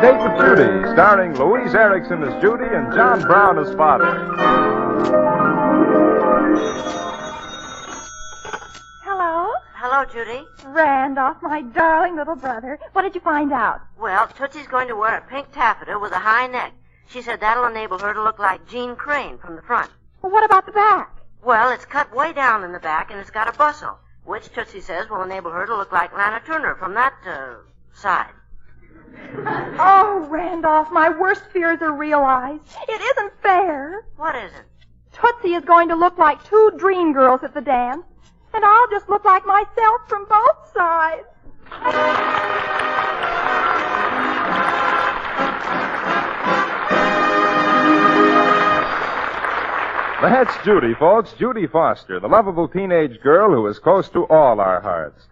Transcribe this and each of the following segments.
Date with Judy, starring Louise Erickson as Judy and John Brown as father. Hello? Hello, Judy. Randolph, my darling little brother. What did you find out? Well, Tootsie's going to wear a pink taffeta with a high neck. She said that'll enable her to look like Jean Crane from the front. Well, what about the back? Well, it's cut way down in the back, and it's got a bustle, which Tootsie says will enable her to look like Lana Turner from that, side. Oh, Randolph, my worst fears are realized. It isn't fair. What isn't? Tootsie is going to look like two dream girls at the dance, and I'll just look like myself from both sides. That's Judy, folks. Judy Foster, the lovable teenage girl who is close to all our hearts.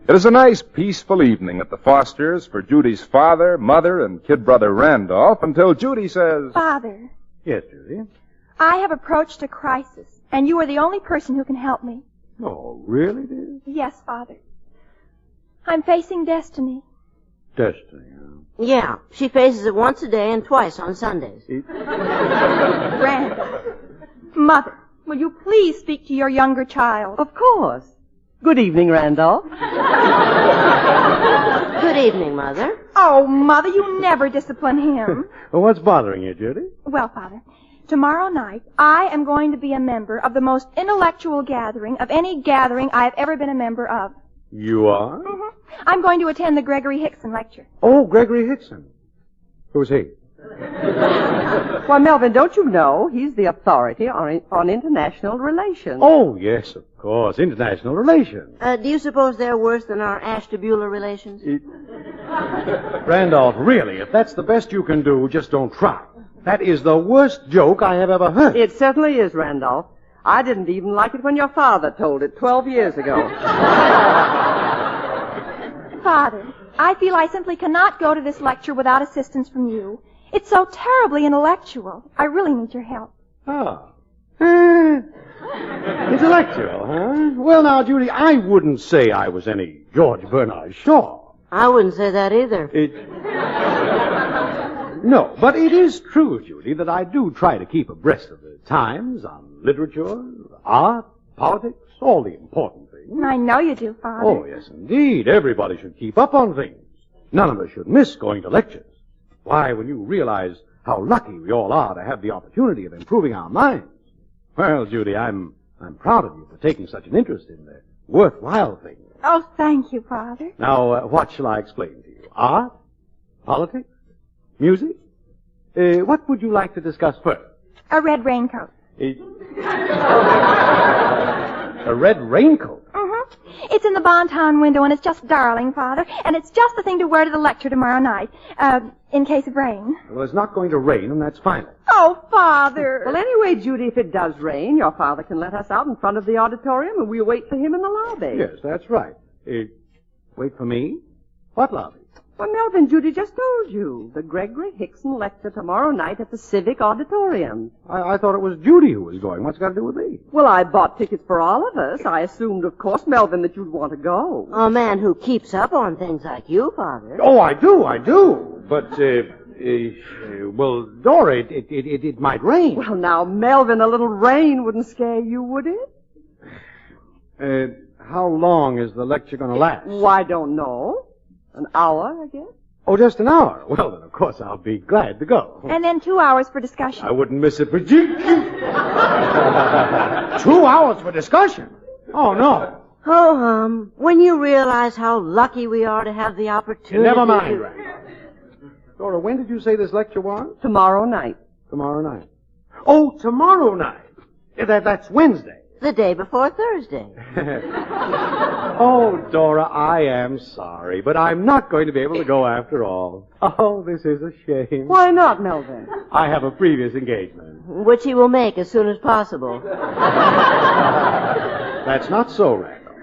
It is a nice, peaceful evening at the Fosters for Judy's father, mother, and kid brother Randolph until Judy says... Father. Yes, Judy? I have approached a crisis, and you are the only person who can help me. Oh, really, dear? Yes, Father. I'm facing destiny. Destiny, huh? Yeah, she faces it once a day and twice on Sundays. Randolph. Mother, will you please speak to your younger child? Of course. Good evening, Randolph. Good evening, Mother. Oh, Mother, you never discipline him. Well, what's bothering you, Judy? Well, Father, tomorrow night I am going to be a member of the most intellectual gathering of any gathering I have ever been a member of. You are? Mm-hmm. I'm going to attend the Gregory Hickson lecture. Oh, Gregory Hickson. Who's he? Well, Melvin, don't you know he's the authority on international relations? Oh, yes, of course. International relations. Do you suppose they're worse than our Ashtabula relations? Randolph, really, if that's the best you can do, just don't try. That is the worst joke I have ever heard. It certainly is, Randolph. I didn't even like it when your father told it 12 years ago. Father, I feel I simply cannot go to this lecture without assistance from you. It's so terribly intellectual. I really need your help. Ah. Intellectual, huh? Well, now, Judy, I wouldn't say I was any George Bernard Shaw. I wouldn't say that either. No, but it is true, Judy, that I do try to keep abreast of the times on literature, art, politics, all the important things. I know you do, Father. Oh, yes, indeed. Everybody should keep up on things. None of us should miss going to lectures. Why, when you realize how lucky we all are to have the opportunity of improving our minds. Well, Judy, I'm proud of you for taking such an interest in the worthwhile things. Oh, thank you, Father. Now, what shall I explain to you? Art? Politics? Music? What would you like to discuss first? A red raincoat. A red raincoat? Mm-hmm. It's in the Bontown window, and it's just darling, Father. And it's just the thing to wear to the lecture tomorrow night, in case of rain. Well, it's not going to rain, and that's final. Oh, Father. Well, anyway, Judy, if it does rain, your father can let us out in front of the auditorium, and we'll wait for him in the lobby. Yes, that's right. Wait for me? What lobby? Well, Melvin, Judy just told you. The Gregory Hickson lecture tomorrow night at the Civic Auditorium. I thought it was Judy who was going. What's it got to do with me? Well, I bought tickets for all of us. I assumed, of course, Melvin, that you'd want to go. A man who keeps up on things like you, Father. Oh, I do. But, well, Dora, it might rain. Well, now, Melvin, a little rain wouldn't scare you, would it? How long is the lecture going to last? Well, I don't know. An hour, I guess. Oh, just an hour? Well, then, of course, I'll be glad to go. And then 2 hours for discussion. I wouldn't miss it for 2 hours for discussion? Oh, no. Ho-hum. When you realize how lucky we are to have the opportunity... Never mind, Randy. Dora, when did you say this lecture was? Tomorrow night. Tomorrow night. Oh, tomorrow night. That's Wednesday. The day before Thursday. Oh, Dora, I am sorry, but I'm not going to be able to go after all. Oh, this is a shame. Why not, Melvin? I have a previous engagement. Which he will make as soon as possible. That's not so, Randall.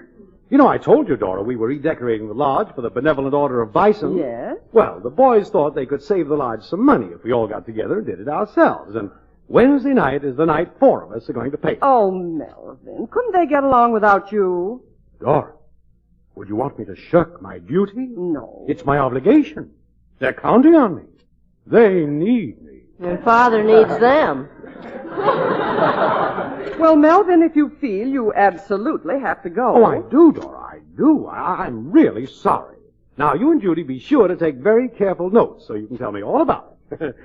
You know, I told you, Dora, we were redecorating the lodge for the Benevolent Order of Bison. Yes? Well, the boys thought they could save the lodge some money if we all got together and did it ourselves, and Wednesday night is the night 4 of us are going to paint. Oh, Melvin, couldn't they get along without you? Dora, Would you want me to shirk my duty? No. It's my obligation. They're counting on me. They need me. Your father needs them. Well, Melvin, if you feel you absolutely have to go. Oh, I do, Dora. I do. I'm really sorry. Now, you and Judy be sure to take very careful notes so you can tell me all about it.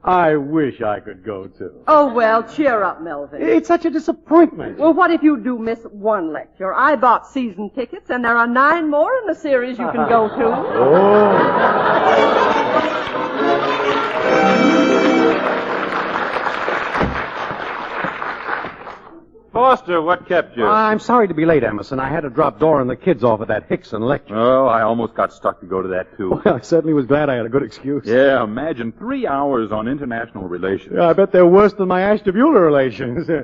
I wish I could go, too. Oh, well, cheer up, Melvin. It's such a disappointment. Well, what if you do miss one lecture? I bought season tickets, and there are 9 more in the series you can go to. Foster, what kept you? I'm sorry to be late, Emerson. I had to drop Dora and the kids off at that Hickson lecture. Oh, I almost got stuck to go to that, too. Well, I certainly was glad I had a good excuse. Yeah, imagine 3 hours on international relations. Yeah, I bet they're worse than my Ashtabula relations. Do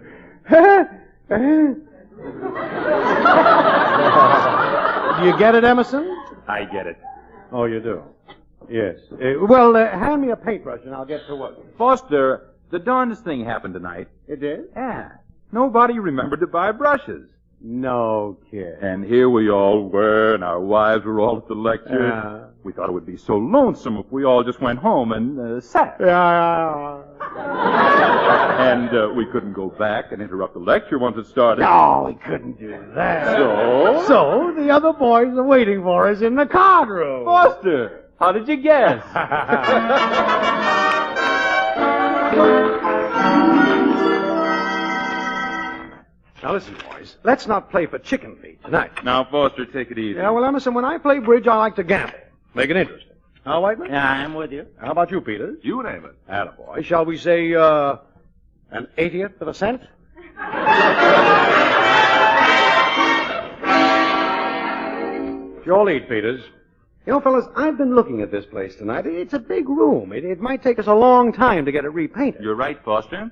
you get it, Emerson? I get it. Oh, you do? Yes. Well, hand me a paintbrush and I'll get to work. Foster, the darndest thing happened tonight. It did? Yeah. Nobody remembered to buy brushes. No kid. And here we all were, and our wives were all at the lecture. We thought it would be so lonesome if we all just went home and sat. Yeah. And we couldn't go back and interrupt the lecture once it started. No, we couldn't do that. So? So, the other boys are waiting for us in the card room. Foster, how did you guess? Now listen, boys. Let's not play for chicken feed tonight. Now, Foster, take it easy. Yeah, well, Emerson, when I play bridge, I like to gamble. Make it interesting. Now, Whiteman? Yeah, I'm with you. How about you, Peters? You name it. Attaboy. Shall we say, an 80th of a cent? Your lead, Peters. You know, fellas, I've been looking at this place tonight. It's a big room. It might take us a long time to get it repainted. You're right, Foster.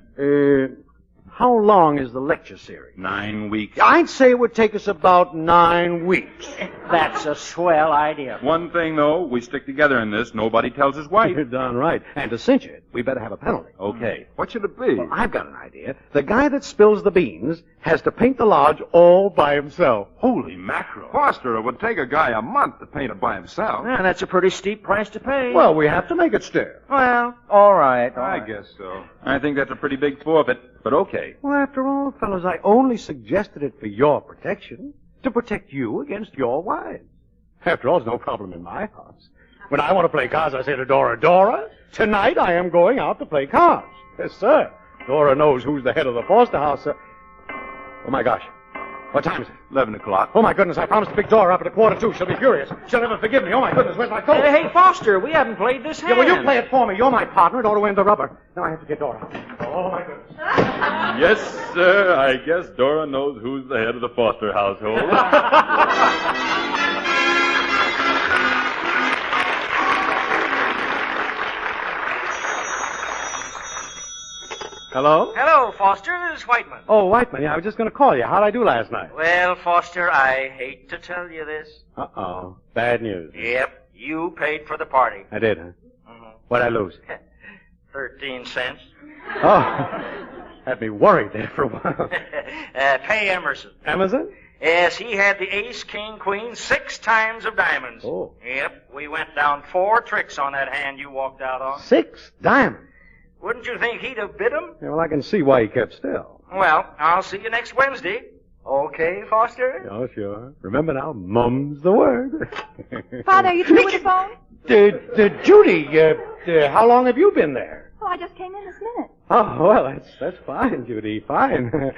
How long is the lecture series? 9 weeks. I'd say it would take us about 9 weeks. That's a swell idea. One thing, though, we stick together in this. Nobody tells his wife. You're darn right. And to cinch it, we better have a penalty. Okay. What should it be? Well, I've got an idea. The guy that spills the beans has to paint the lodge all by himself. Holy mackerel. Foster, it would take a guy a month to paint it by himself. Yeah, that's a pretty steep price to pay. Well, we have to make it stiff. Well, all right. I guess so. I think that's a pretty big forfeit, but okay. Well, after all, fellows, I only suggested it for your protection, to protect you against your wives. After all, it's no problem in my house. When I want to play cards, I say to Dora, Dora, tonight I am going out to play cards. Yes, sir. Dora knows who's the head of the Foster house, sir. Oh, my gosh. What time is it? 11 o'clock. Oh, my goodness, I promised to pick Dora up at 1:45. She'll be furious. She'll never forgive me. Oh, my goodness, where's my coat? Hey, Foster, we haven't played this hand. Yeah, well, you play it for me. You're my partner. It ought to win the rubber. Now I have to get Dora. Oh, my goodness. Yes, sir. I guess Dora knows who's the head of the Foster household. Hello? Hello, Foster. This is Whiteman. Oh, Whiteman. Yeah, I was just going to call you. How'd I do last night? Well, Foster, I hate to tell you this. Uh-oh. Bad news. Yep, you paid for the party. I did, huh? What'd I lose? 13 cents. Oh, had me worried there for a while. Pay Emerson. Emerson? Yes, he had the ace, king, queen, 6 times of diamonds. Oh. Yep, we went down 4 tricks on that hand you walked out on. 6 diamonds. Wouldn't you think he'd have bid 'em? Yeah, well, I can see why he kept still. Well, I'll see you next Wednesday. Okay, Foster? Oh, sure. Remember now, mum's the word. Father, are you through with the phone? Judy, how long have you been there? Oh, I just came in this minute. Oh, well, that's fine, Judy, fine.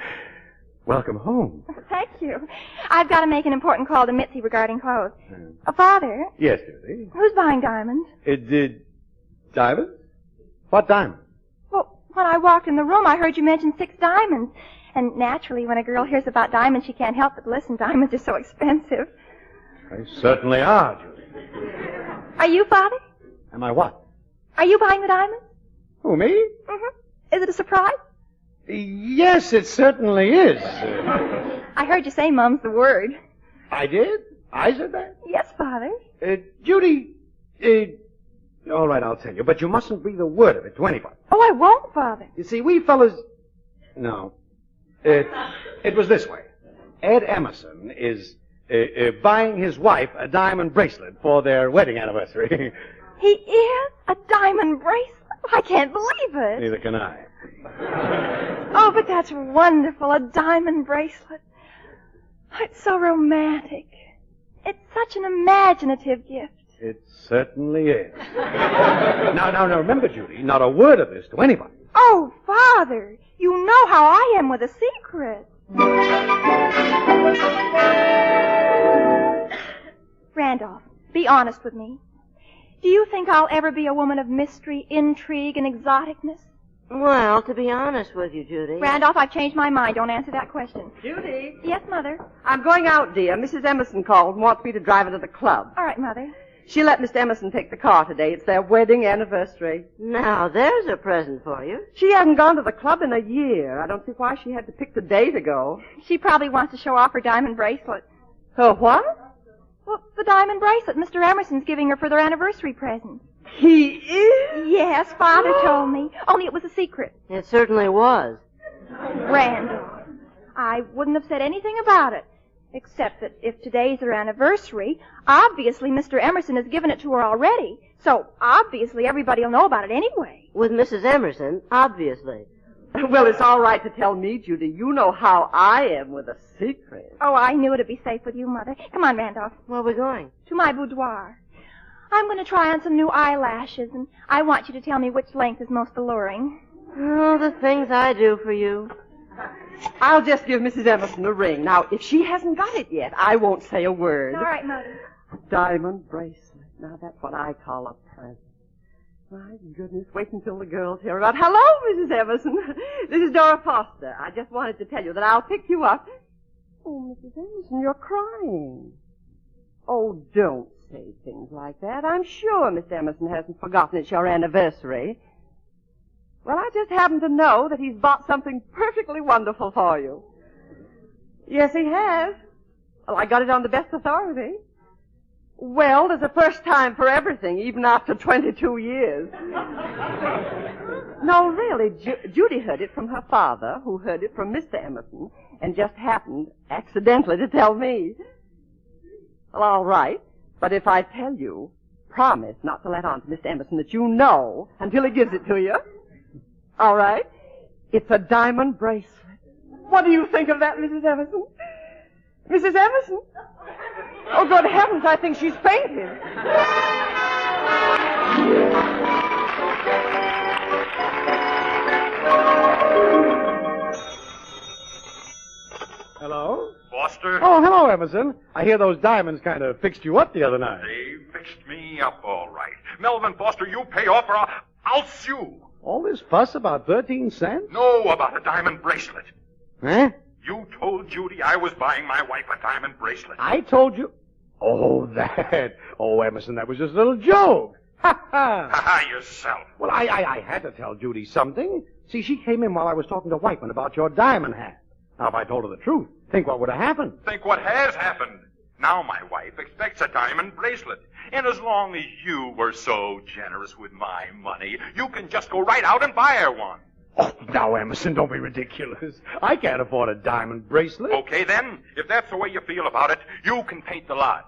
Welcome home. Thank you. I've got to make an important call to Mitzi regarding clothes. Father, Yes, Judy. who's buying diamonds? Diamonds? What diamonds? Well, when I walked in the room, I heard you mention 6 diamonds. And naturally, when a girl hears about diamonds, she can't help but listen. Diamonds are so expensive. They certainly are, Judy. Are you, Father? Am I what? Are you buying the diamonds? Who, me? Mm-hmm. Is it a surprise? Yes, it certainly is. I heard you say mum's the word. I did? I said that? Yes, Father. Judy, all right, I'll tell you, but you mustn't breathe a word of it to anybody. Oh, I won't, Father. You see, we fellas... No. It was this way. Ed Emerson is buying his wife a diamond bracelet for their wedding anniversary. He is? A diamond bracelet? I can't believe it. Neither can I. Oh, but that's wonderful, a diamond bracelet. It's so romantic. It's such an imaginative gift. It certainly is. Now, remember, Judy, not a word of this to anybody. Oh, Father, you know how I am with a secret. Randolph, be honest with me. Do you think I'll ever be a woman of mystery, intrigue, and exoticness? Well, to be honest with you, Judy. Randolph, I've changed my mind. Don't answer that question. Judy, Yes, Mother. I'm going out, dear. Mrs. Emerson called and wants me to drive her to the club. All right, Mother. She let Mr. Emerson take the car today. It's their wedding anniversary. Now, there's a present for you. She hasn't gone to the club in a year. I don't see why she had to pick the day to go. She probably wants to show off her diamond bracelet. Her what? Well, the diamond bracelet Mr. Emerson's giving her for their anniversary present. He is? Yes, Father told me. Only it was a secret. It certainly was. Randall, I wouldn't have said anything about it, except that if today's their anniversary, obviously Mr. Emerson has given it to her already. So, obviously, everybody will know about it anyway. With Mrs. Emerson, obviously. Well, it's all right to tell me, Judy. You know how I am with a secret. Oh, I knew it'd be safe with you, Mother. Come on, Randolph. Where are we going? To my boudoir. I'm going to try on some new eyelashes, and I want you to tell me which length is most alluring. Oh, the things I do for you. I'll just give Mrs. Emerson a ring. Now, if she hasn't got it yet, I won't say a word. All right, Mother. Diamond bracelet. Now, that's what I call a present. My goodness, wait until the girls hear about. Hello, Mrs. Emerson. This is Dora Foster. I just wanted to tell you that I'll pick you up. Oh, Mrs. Emerson, you're crying. Oh, don't say things like that. I'm sure Mr. Emerson hasn't forgotten it's your anniversary. Well, I just happen to know that he's bought something perfectly wonderful for you. Yes, he has. Well, I got it on the best authority. Well, there's a first time for everything, even after 22 years. No, really, Judy heard it from her father, who heard it from Mr. Emerson, and just happened, accidentally, to tell me. Well, all right, but if I tell you, promise not to let on to Mr. Emerson that you know until he gives it to you. All right? It's a diamond bracelet. What do you think of that, Mrs. Emerson? Mrs. Emerson? Oh, good heavens, I think she's fainted. Hello? Foster? Oh, hello, Emerson. I hear those diamonds kind of fixed you up the other night. They fixed me up all right. Melvin Foster, you pay off or I'll sue. All this fuss about 13 cents? No, about a diamond bracelet. Huh? You told Judy I was buying my wife a diamond bracelet. I told you. Oh, that. Oh, Emerson, that was just a little joke. Ha ha. Ha yourself. Well, I had to tell Judy something. See, she came in while I was talking to Whiteman about your diamond hat. Now, if I told her the truth, think what would have happened. Think what has happened. Now my wife expects a diamond bracelet. And as long as you were so generous with my money, you can just go right out and buy her one. Oh, now, Emerson, don't be ridiculous. I can't afford a diamond bracelet. Okay, then. If that's the way you feel about it, you can paint the lodge.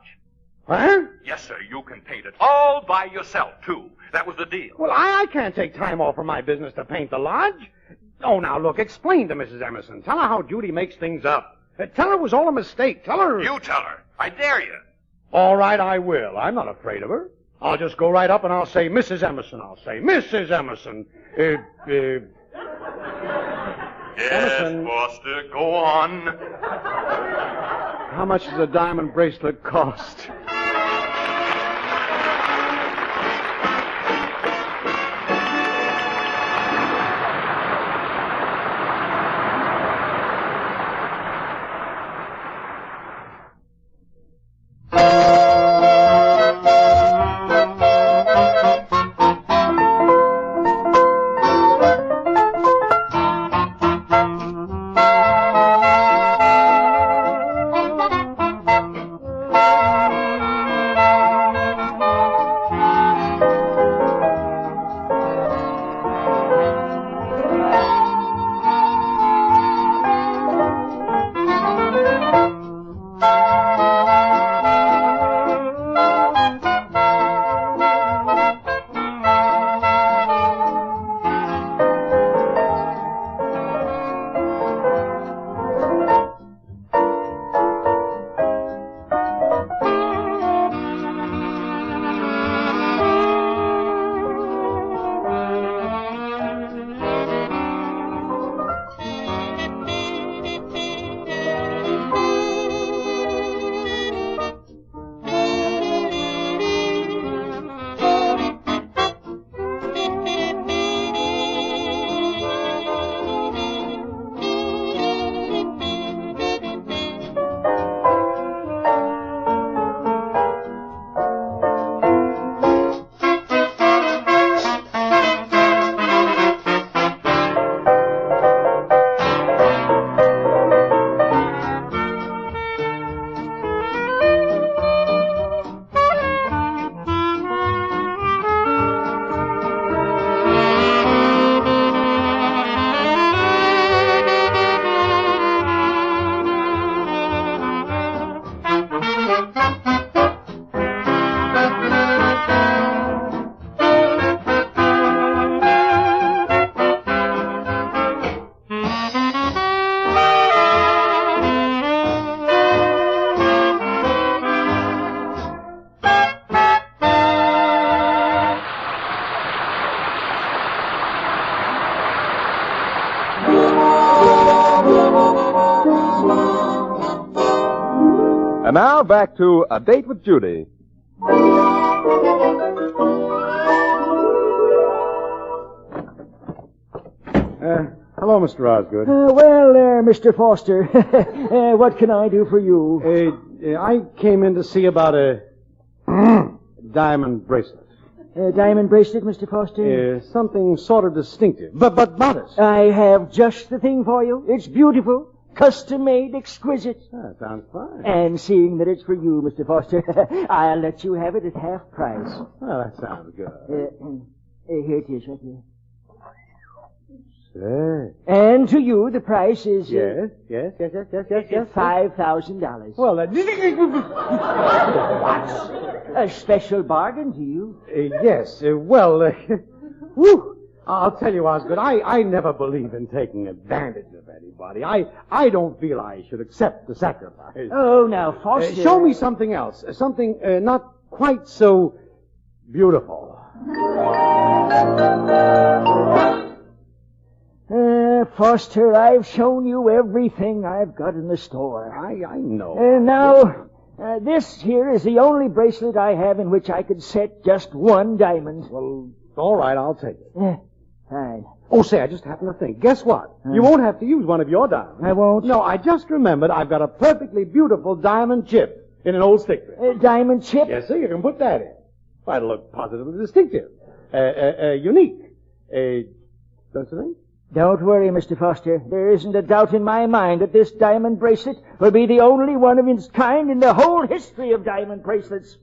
Huh? Yes, sir, you can paint it. All by yourself, too. That was the deal. Well, I can't take time off from my business to paint the lodge. Oh, now, look, explain to Mrs. Emerson. Tell her how Judy makes things up. Tell her it was all a mistake. Tell her... You tell her. I dare you. All right, I will. I'm not afraid of her. I'll just go right up and I'll say, Mrs. Emerson. I'll say, Mrs. Emerson. Yes, Emerson. Foster, go on. How much does a diamond bracelet cost? And now back to A Date with Judy. Hello, Mr. Osgood. Mr. Foster, what can I do for you? I came in to see about a diamond bracelet. A diamond bracelet, Mr. Foster? Something sort of distinctive, but modest. I have just the thing for you. It's beautiful, custom-made, exquisite. That sounds fine. And seeing that it's for you, Mr. Foster, I'll let you have it at half price. Well, that sounds good. Here it is, right here. Say. And to you, the price is... Yes. $5,000. Well, What? A special bargain to you. Yes. I'll tell you, Osgood, I never believe in taking advantage of anybody. I don't feel I should accept the sacrifice. Oh, now, Foster... show me something else. Something not quite so beautiful. Foster, I've shown you everything I've got in the store. I know. Now, this here is the only bracelet I have in which I could set just one diamond. Well, all right, I'll take it. Fine. Oh, say, I just happened to think. Guess what? You won't have to use one of your diamonds. I won't? No, I just remembered I've got a perfectly beautiful diamond chip in an old stick ring. Diamond chip? Yes, sir, you can put that in. It'll look positively distinctive. Unique. Don't you think? Don't worry, Mr. Foster. There isn't a doubt in my mind that this diamond bracelet will be the only one of its kind in the whole history of diamond bracelets.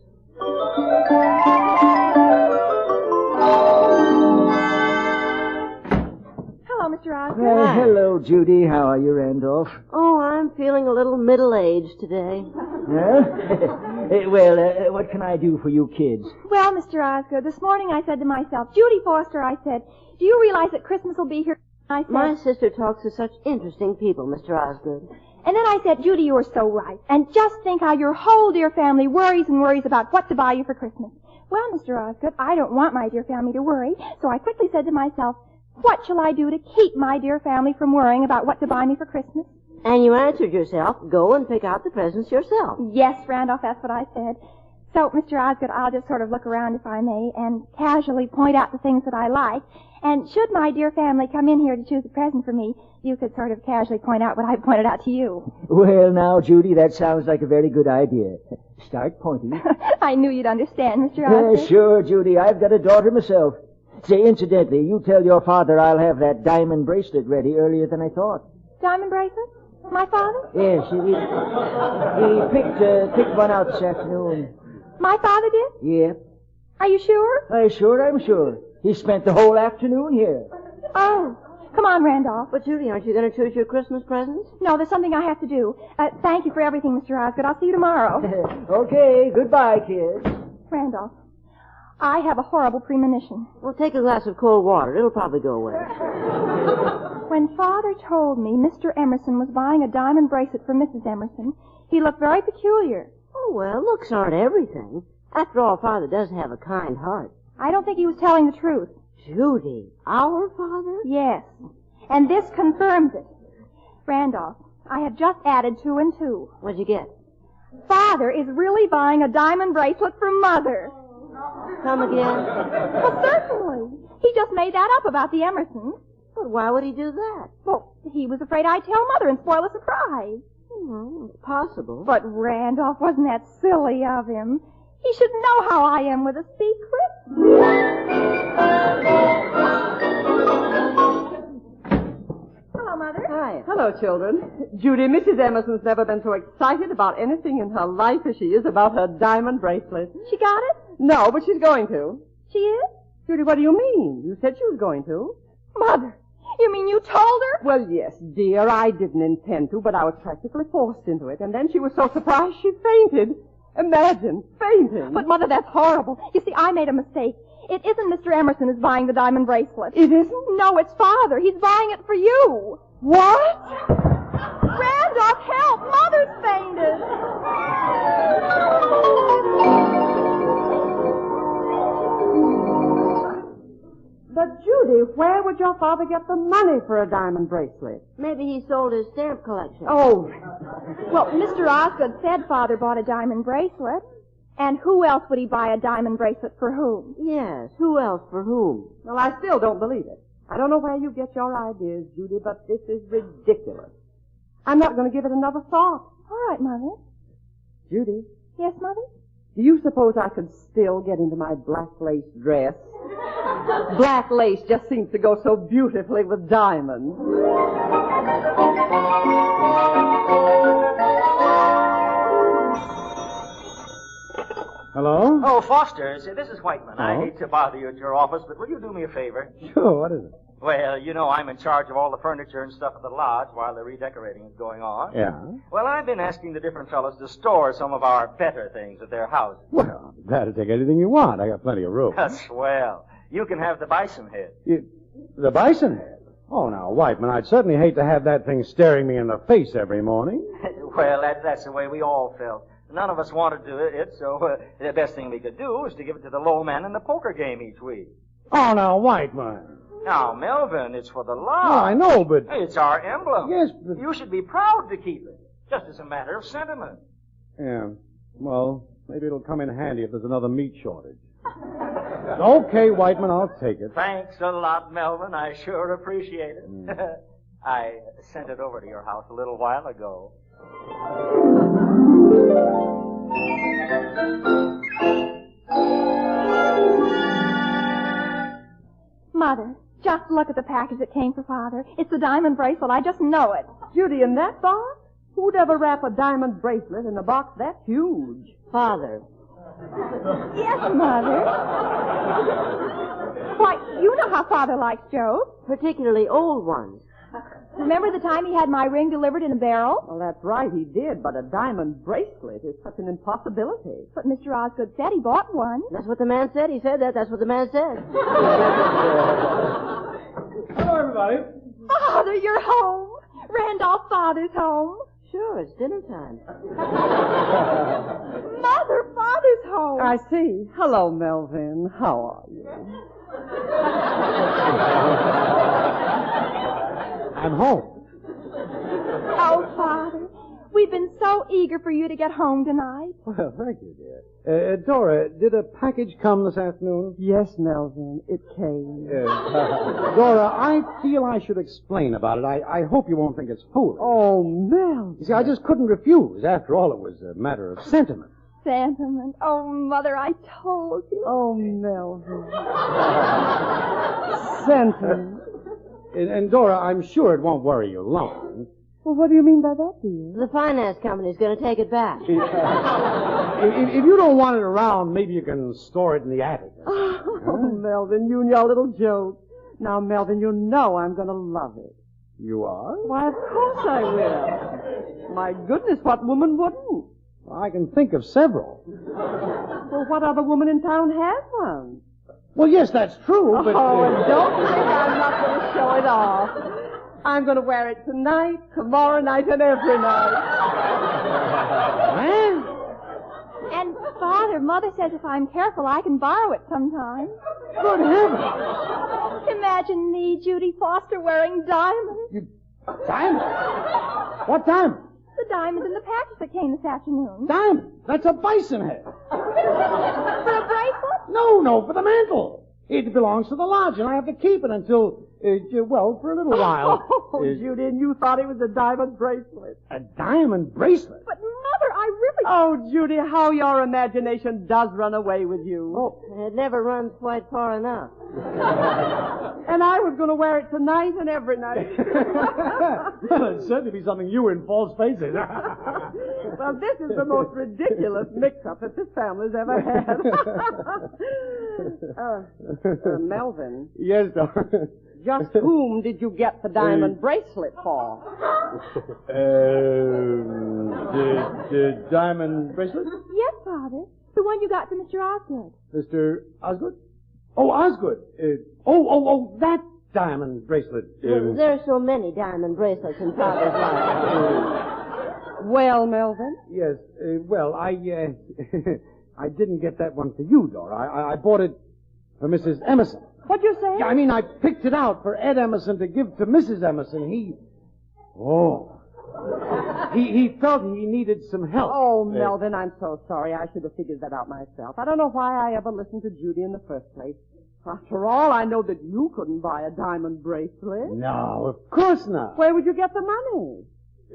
Hello, Mr. Osgood. Hello, Judy. How are you, Randolph? Oh, I'm feeling a little middle-aged today. What can I do for you kids? Well, Mr. Osgood, this morning I said to myself, Judy Foster, I said, do you realize that Christmas will be here? I said, My sister talks to such interesting people, Mr. Osgood. And then I said, Judy, you are so right. And just think how your whole dear family worries and worries about what to buy you for Christmas. Well, Mr. Osgood, I don't want my dear family to worry, so I quickly said to myself, what shall I do to keep my dear family from worrying about what to buy me for Christmas? And you answered yourself, go and pick out the presents yourself. Yes, Randolph, that's what I said. So, Mr. Osgood, I'll just sort of look around, if I may, and casually point out the things that I like. And should my dear family come in here to choose a present for me, you could sort of casually point out what I pointed out to you. Well, now, Judy, that sounds like a very good idea. Start pointing. I knew you'd understand, Mr. Osgood. Sure, Judy. I've got a daughter myself. Say, incidentally, you tell your father I'll have that diamond bracelet ready earlier than I thought. Diamond bracelet? My father? Yes, he picked one out this afternoon. My father did? Yep. Are you sure? I'm sure. He spent the whole afternoon here. Oh. Come on, Randolph. But, Judy, aren't you going to choose your Christmas presents? No, there's something I have to do. Thank you for everything, Mr. Osgood. I'll see you tomorrow. Okay, goodbye, kids. Randolph, I have a horrible premonition. Well, take a glass of cold water. It'll probably go away. When Father told me Mr. Emerson was buying a diamond bracelet for Mrs. Emerson, he looked very peculiar. Oh, well, looks aren't everything. After all, Father does have a kind heart. I don't think he was telling the truth. Judy, our father? Yes. And this confirms it. Randolph, I have just added 2 and 2. What'd you get? Father is really buying a diamond bracelet for Mother. Come again? Well, certainly. He just made that up about the Emersons. But why would he do that? Well, he was afraid I'd tell Mother and spoil a surprise. Well, it's possible. But, Randolph, wasn't that silly of him? He should know how I am with a secret. Hello, Mother. Hi. Hello, children. Judy, Mrs. Emerson's never been so excited about anything in her life as she is about her diamond bracelet. She got it? No, but she's going to. She is? Judy, what do you mean? You said she was going to. Mother, you mean you told her? Well, yes, dear. I didn't intend to, but I was practically forced into it. And then she was so surprised she fainted. Imagine, fainting. But, Mother, that's horrible. You see, I made a mistake. It isn't Mr. Emerson who's buying the diamond bracelet. It isn't? No, it's Father. He's buying it for you. What? Randolph, help! Mother's fainted. But, Judy, where would your father get the money for a diamond bracelet? Maybe he sold his stamp collection. Oh, Well, Mr. Osgood said Father bought a diamond bracelet. And who else would he buy a diamond bracelet for whom? Yes, who else for whom? well, I still don't believe it. I don't know where you get your ideas, Judy, but this is ridiculous. I'm not going to give it another thought. All right, Mother. Judy, Yes, Mother? do you suppose I could still get into my black lace dress? Black lace just seems to go so beautifully with diamonds. Hello? Oh, Foster, this is Whiteman. I Oh? hate to bother you at your office, but will you do me a favor? Sure, what is it? Well, you know I'm in charge of all the furniture and stuff at the lodge while the redecorating is going on. Yeah? Well, I've been asking the different fellows to store some of our better things at their houses. Well, I'm glad to take anything you want. I got plenty of room. Swell. You can have the bison head. The bison head? Oh, now, Whiteman, I'd certainly hate to have that thing staring me in the face every morning. Well, that's the way we all felt. None of us wanted to do it, so the best thing we could do was to give it to the low man in the poker game each week. Oh, now, Whiteman. Now, Melvin, it's for the Oh, lodge. I know, but... It's our emblem. Yes, but... You should be proud to keep it, just as a matter of sentiment. Yeah, well, maybe it'll come in handy if there's another meat shortage. Okay, Whiteman, I'll take it. Thanks a lot, Melvin. I sure appreciate it. I sent it over to your house a little while ago. Mother, just look at the package that came for Father. It's the diamond bracelet. I just know it. Judy, in that box? Who'd ever wrap a diamond bracelet in a box that huge? Father. Yes, Mother. Why, you know how Father likes Joe. Particularly old ones. Remember the time he had my ring delivered in a barrel? Well, that's right, he did, but a diamond bracelet is such an impossibility. But Mr. Osgood said he bought one. That's what the man said. He said that. That's what the man said. Hello, everybody. Father, you're home. Randolph Father's home. Sure, it's dinner time. Mother, Father's home. I see. Hello, Melvin. How are you? I'm home. Oh, Father, we've been so eager for you to get home tonight. Well, thank you, dear. Dora, did a package come this afternoon? Yes, Melvin, it came. Dora, I feel I should explain about it. I hope you won't think it's foolish. Oh, Melvin. You see, I just couldn't refuse. After all, it was a matter of sentiment. Sentiment. Oh, Mother, I told you. Oh, Melvin. Sentiment. And Dora, I'm sure it won't worry you long. Well, what do you mean by that, dear? The finance company's going to take it back. If you don't want it around, maybe you can store it in the attic. Oh, Melvin, you and your little joke. Now, Melvin, you know I'm going to love it. You are? Why, of course I will. My goodness, what woman wouldn't? I can think of several. Well, what other woman in town has one? Well, yes, that's true, but... Oh, and don't think I'm not going to show it off. I'm going to wear it tonight, tomorrow night, and every night. And, Father, Mother says if I'm careful, I can borrow it sometime. Good heavens! Imagine me, Judy Foster, wearing diamonds. Diamond? What diamond? The diamonds in the package that came this afternoon. Diamond? That's a bison head. For a bracelet? No, for the mantle. It belongs to the lodge, and I have to keep it until, for a little while. Oh, Judy, and you thought it was a diamond bracelet. A diamond bracelet? But, Mother, I really... Oh, Judy, how your imagination does run away with you. It never runs quite far enough. And I was going to wear it tonight and every night. Well, it'd certainly be something you in false faces. Well, this is the most ridiculous mix-up that this family's ever had. Melvin, Yes, Dora. just whom did you get the diamond bracelet for? The diamond bracelet? Yes, Father. The one you got from Mr. Osgood. Mr. Osgood? Oh, Osgood. That diamond bracelet. There are so many diamond bracelets in Father's life. Well, Melvin? Yes, I didn't get that one for you, Dora. I bought it For Mrs. Emerson. What'd you say? Yeah, I mean, I picked it out for Ed Emerson to give to Mrs. Emerson. He felt he needed some help. Oh, Melvin, I'm so sorry. I should have figured that out myself. I don't know why I ever listened to Judy in the first place. After all, I know that you couldn't buy a diamond bracelet. No, of course not. Where would you get the money?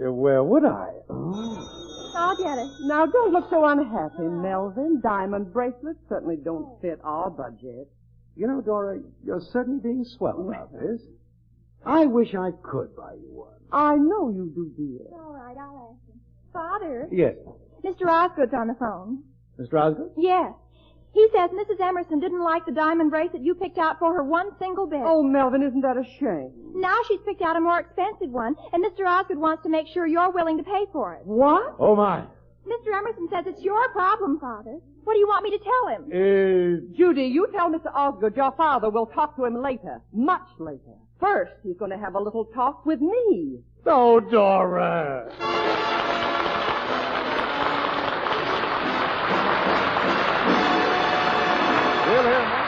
Where would I? I'll get it. Now, don't look so unhappy, Melvin. Diamond bracelets certainly don't fit our budget. You know, Dora, you're certainly being swell about this. I wish I could buy you one. I know you do, dear. All right, I'll ask him. Father, Yes. Mr. Osgood's on the phone. Mr. Osgood? Yes. He says Mrs. Emerson didn't like the diamond bracelet you picked out for her one single bit. Oh, Melvin, isn't that a shame? Now she's picked out a more expensive one, and Mr. Osgood wants to make sure you're willing to pay for it. What? Oh, my. Mr. Emerson says it's your problem, Father. What do you want me to tell him? Judy, you tell Mr. Osgood your father will talk to him later. Much later. First, he's going to have a little talk with me. Oh, Dora. We'll hear more.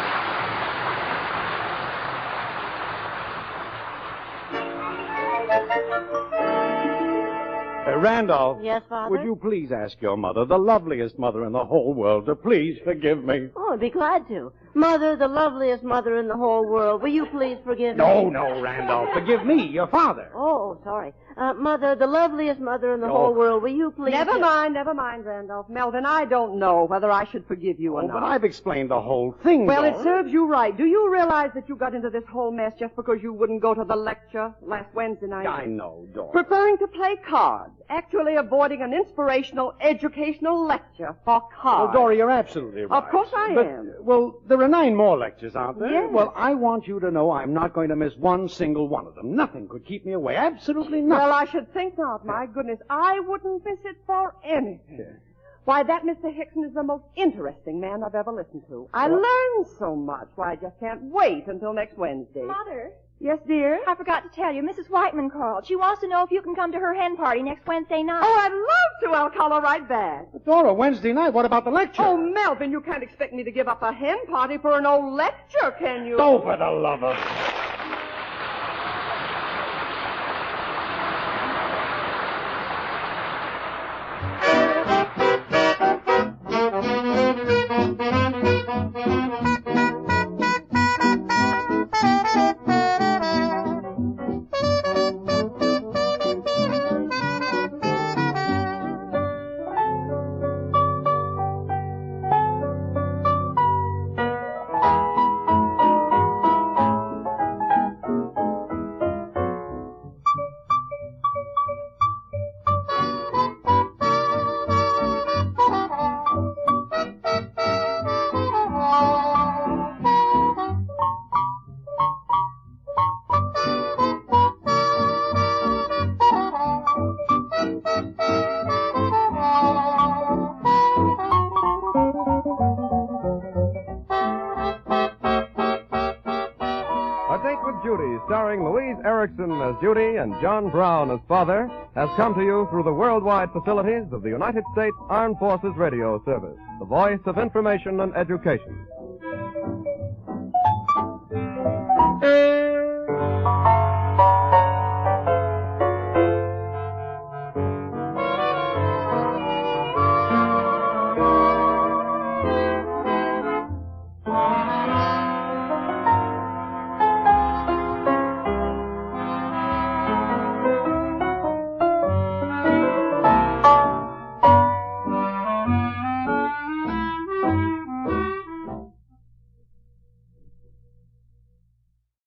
Randolph. Yes, Father? Would you please ask your mother, the loveliest mother in the whole world, to please forgive me? Oh, I'd be glad to. Mother, the loveliest mother in the whole world, will you please forgive me? No, Randolph. Forgive me, your father. Oh, sorry. Mother, the loveliest mother in the whole world, will you please... Never mind, Randolph. Melvin, I don't know whether I should forgive you or Oh, not. but I've explained the whole thing, Well, Dora. it serves you right. Do you realize that you got into this whole mess just because you wouldn't go to the lecture last Wednesday night? I know, Dora. Preferring to play cards, actually avoiding an inspirational, educational lecture for cards. Well, Dora, you're absolutely right. Of course I am. Well, there are 9 more lectures, aren't there? Yes. Well, I want you to know I'm not going to miss one single one of them. Nothing could keep me away. Absolutely nothing. Well, I should think not. My goodness, I wouldn't miss it for anything. Why, that Mr. Hickson is the most interesting man I've ever listened to. I learned so much. Why, I just can't wait until next Wednesday. Mother, Yes, dear? I forgot to tell you, Mrs. Whiteman called. She wants to know if you can come to her hen party next Wednesday night. Oh, I'd love to. I'll call her right back. But Dora, Wednesday night, what about the lecture? Oh, Melvin, you can't expect me to give up a hen party for an old lecture, can you? Oh, for the love of... Judy, starring Louise Erickson as Judy and John Brown as father, has come to you through the worldwide facilities of the United States Armed Forces Radio Service, the voice of information and education.